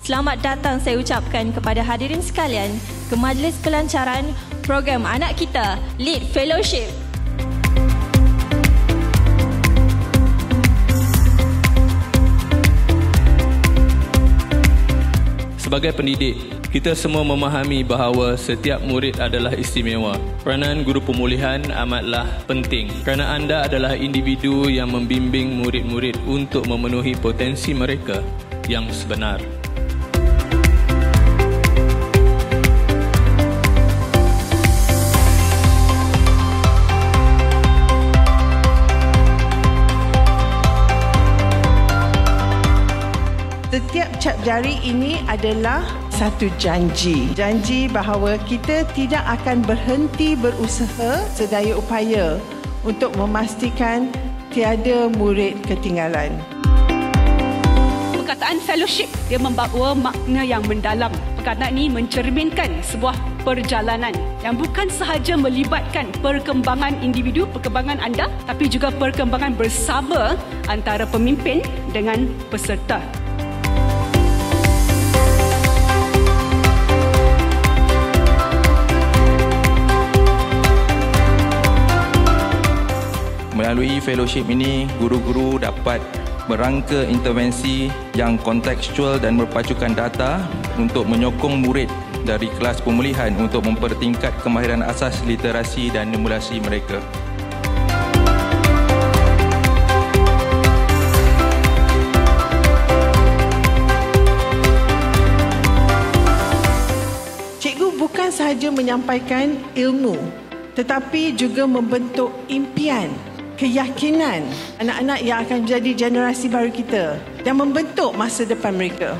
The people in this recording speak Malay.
Selamat datang saya ucapkan kepada hadirin sekalian ke majlis pelancaran program anak kita, Lead Fellowship. Sebagai pendidik, kita semua memahami bahawa setiap murid adalah istimewa. Peranan guru pemulihan amatlah penting kerana anda adalah individu yang membimbing murid-murid untuk memenuhi potensi mereka yang sebenar. Setiap cap jari ini adalah satu janji. Janji bahawa kita tidak akan berhenti berusaha sedaya upaya untuk memastikan tiada murid ketinggalan. Perkataan fellowship dia membawa makna yang mendalam. Perkataan ini mencerminkan sebuah perjalanan yang bukan sahaja melibatkan perkembangan individu, perkembangan anda, tapi juga perkembangan bersama antara pemimpin dengan peserta. Melalui fellowship ini, guru-guru dapat merangka intervensi yang kontekstual dan berpacukan data untuk menyokong murid dari kelas pemulihan untuk mempertingkat kemahiran asas literasi dan nummerasi mereka. Cikgu bukan sahaja menyampaikan ilmu, tetapi juga membentuk impian, keyakinan anak-anak yang akan menjadi generasi baru kita dan membentuk masa depan mereka.